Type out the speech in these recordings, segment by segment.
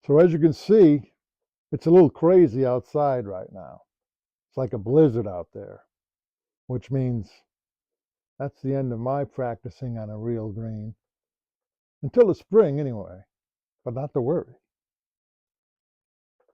So as you can see, it's a little crazy outside right now. It's like a blizzard out there, which means that's the end of my practicing on a real green. Until the spring anyway, but not to worry.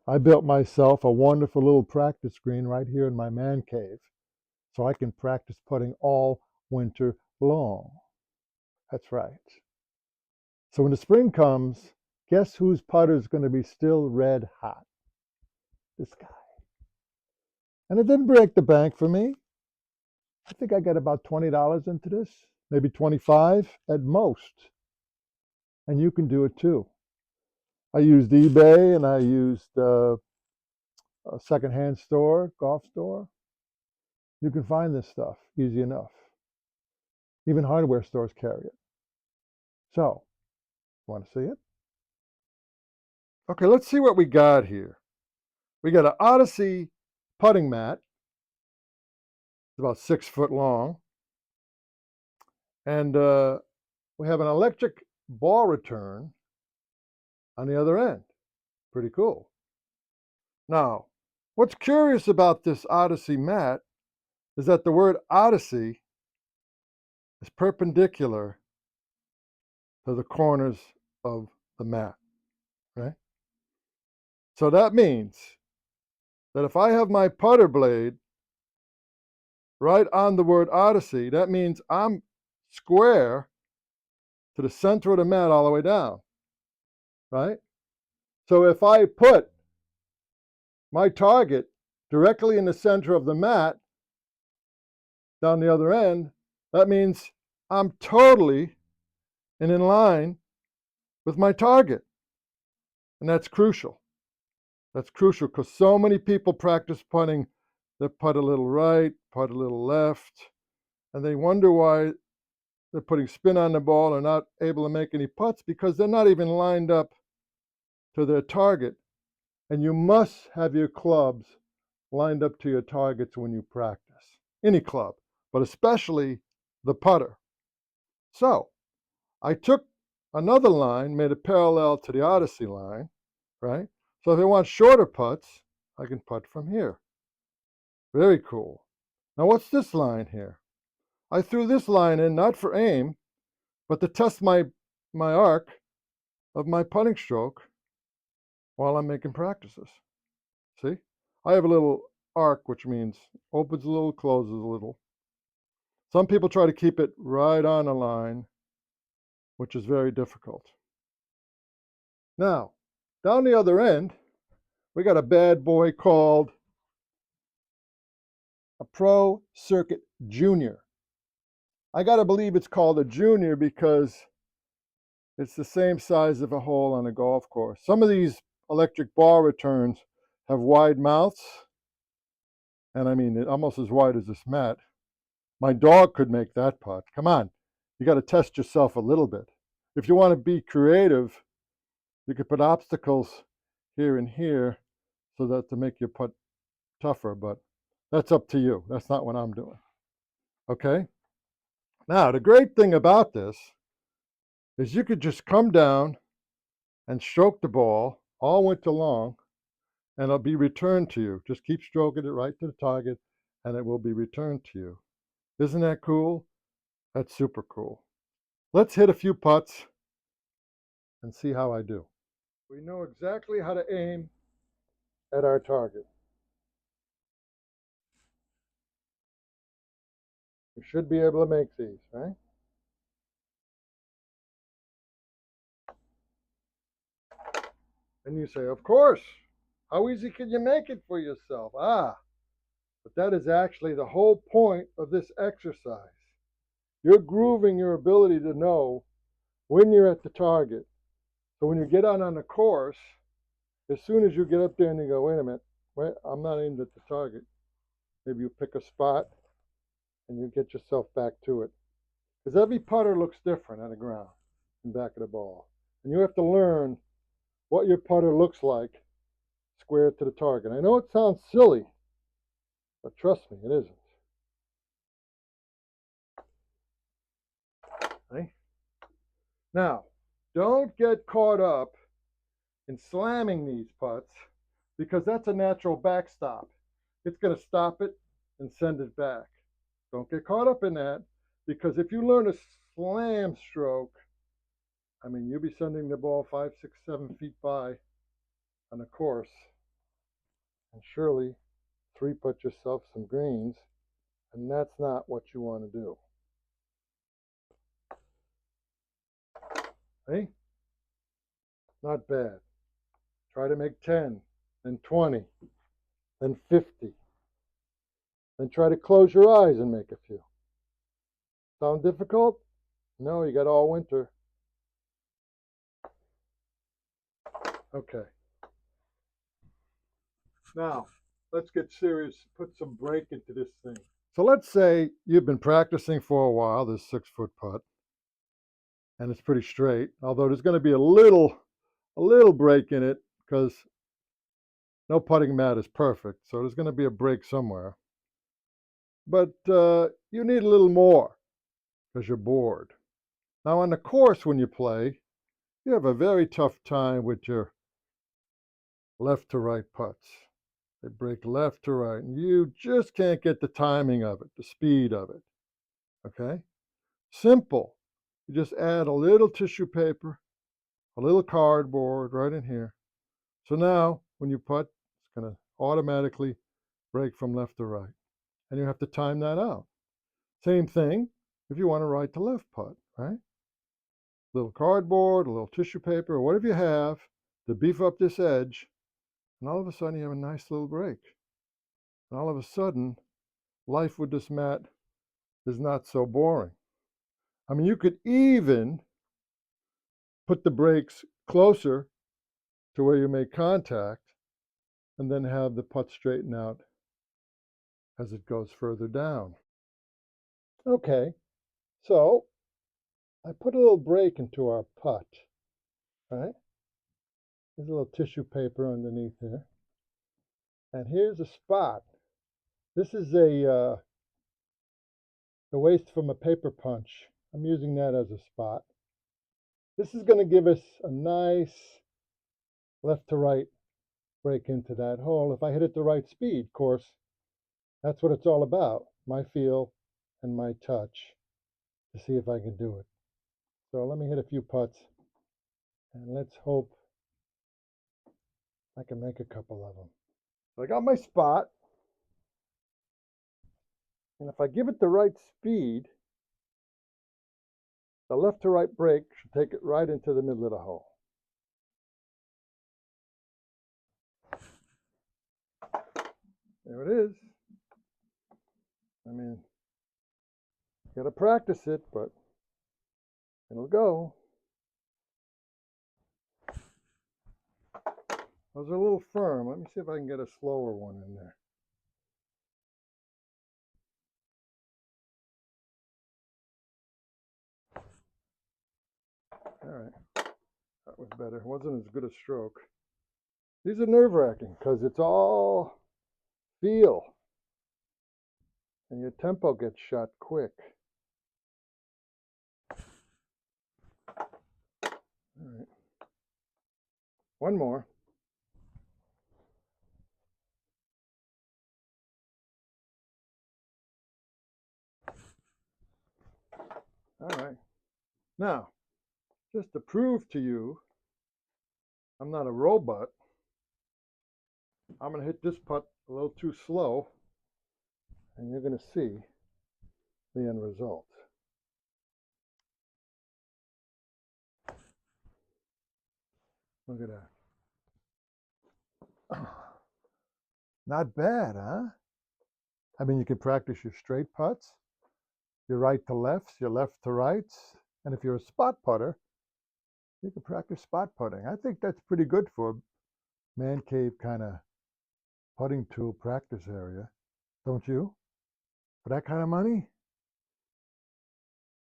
I built myself a wonderful little practice green right here in my man cave, so I can practice putting all winter long. That's right. So when the spring comes, guess whose putter is going to be still red hot? This guy. And it didn't break the bank for me. I think I got about $20 into this, maybe 25 at most. And you can do it too. I used eBay and I used a secondhand store, golf store. You can find this stuff easy enough. Even hardware stores carry it. So, want to see it? Okay, let's see what we got here. We got an Odyssey putting mat. It's about 6 foot long. And we have an electric ball return on the other end. Pretty cool. Now, what's curious about this Odyssey mat is that the word Odyssey is perpendicular to the corners of the mat, right? So that means that if I have my putter blade right on the word Odyssey, that means I'm square to the center of the mat all the way down, right? So if I put my target directly in the center of the mat down the other end, that means I'm totally and in line with my target. And that's crucial. That's crucial because so many people practice putting. They putt a little right, putt a little left, and they wonder why they're putting spin on the ball and not able to make any putts because they're not even lined up to their target. And you must have your clubs lined up to your targets when you practice. Any club, but especially the putter. So I took another line, made it parallel to the Odyssey line, right? So if I want shorter putts, I can putt from here. Very cool. Now what's this line here? I threw this line in not for aim, but to test my arc of my putting stroke while I'm making practices. See? I have a little arc, which means opens a little, closes a little. Some people try to keep it right on a line, which is very difficult. Now, down the other end, we got a bad boy called a Pro Circuit Junior. I got to believe it's called a Junior because it's the same size of a hole on a golf course. Some of these electric ball returns have wide mouths, and I mean, almost as wide as this mat. My dog could make that putt. Come on, you got to test yourself a little bit. If you want to be creative, you could put obstacles here and here so that to make your putt tougher, but that's up to you. That's not what I'm doing. Okay? Now, the great thing about this is you could just come down and stroke the ball all winter long, and it'll be returned to you. Just keep stroking it right to the target, and it will be returned to you. Isn't that cool? That's super cool. Let's hit a few putts and see how I do. We know exactly how to aim at our target. We should be able to make these, right? And you say, of course, how easy can you make it for yourself? But that is actually the whole point of this exercise. You're grooving your ability to know when you're at the target. So when you get out on the course, as soon as you get up there and you go, wait a minute, wait, I'm not aimed at the target. Maybe you pick a spot and you get yourself back to it. Because every putter looks different on the ground and back of the ball. And you have to learn what your putter looks like square to the target. I know it sounds silly, but trust me, it isn't. Okay? Now, don't get caught up in slamming these putts because that's a natural backstop. It's going to stop it and send it back. Don't get caught up in that, because if you learn a slam stroke, I mean, you'll be sending the ball 5, 6, 7 feet by on a course, and surely three-putt yourself some greens, and that's not what you want to do. Hey, not bad. Try to make 10, then 20, then 50. Then try to close your eyes and make a few. Sound difficult? No, you got all winter. Okay. Now, let's get serious. Put some break into this thing. So let's say you've been practicing for a while, this 6-foot putt, and it's pretty straight, although there's going to be a little break in it because no putting mat is perfect. So there's going to be a break somewhere. But you need a little more because you're bored. Now on the course when you play, you have a very tough time with your left to right putts. They break left to right, and you just can't get the timing of it, the speed of it. Okay? Simple. You just add a little tissue paper, a little cardboard right in here. So now when you putt, it's going to automatically break from left to right. And you have to time that out. Same thing if you want a right to left putt, right? A little cardboard, a little tissue paper, or whatever you have to beef up this edge, and all of a sudden you have a nice little break. And all of a sudden, life with this mat is not so boring. I mean, you could even put the breaks closer to where you make contact and then have the putt straighten out as it goes further down. Okay, so I put a little break into our putt, right? There's a little tissue paper underneath here. And here's a spot. This is the waste from a paper punch. I'm using that as a spot. This is going to give us a nice left to right break into that hole if I hit it the right speed. Of course, that's what it's all about, my feel and my touch, to see if I can do it. So let me hit a few putts, and let's hope I can make a couple of them. So I got my spot, and if I give it the right speed, the left to right break should take it right into the middle of the hole. There it is. I mean, you got to practice it, but it'll go. Those are a little firm. Let me see if I can get a slower one in there. All right, that was better. It wasn't as good a stroke. These are nerve-wracking because it's all feel, and your tempo gets shot quick. All right, one more. All right, now, just to prove to you I'm not a robot, I'm going to hit this putt a little too slow, and you're going to see the end result. Look at that. Not bad, huh? I mean, you can practice your straight putts, your right to lefts, your left to rights, and if you're a spot putter, you can practice spot putting. I think that's pretty good for a man cave kind of putting tool practice area, don't you? For that kind of money?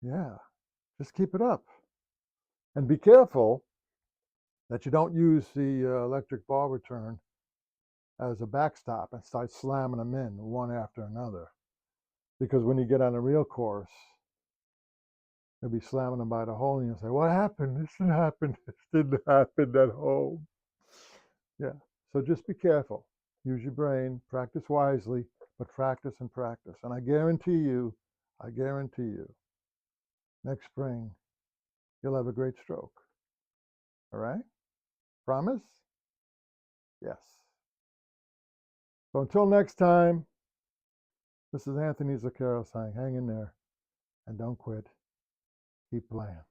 Yeah, just keep it up. And be careful that you don't use the electric ball return as a backstop and start slamming them in one after another. Because when you get on a real course, you'll be slamming them by the hole and you'll say, what happened? This didn't happen. This didn't happen at home. Yeah. So just be careful. Use your brain, practice wisely, but practice and practice. And I guarantee you, next spring, you'll have a great stroke. All right? Promise? Yes. So until next time, this is Anthony Zaccaro saying, hang in there and don't quit. Keep playing.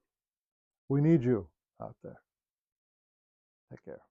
We need you out there. Take care.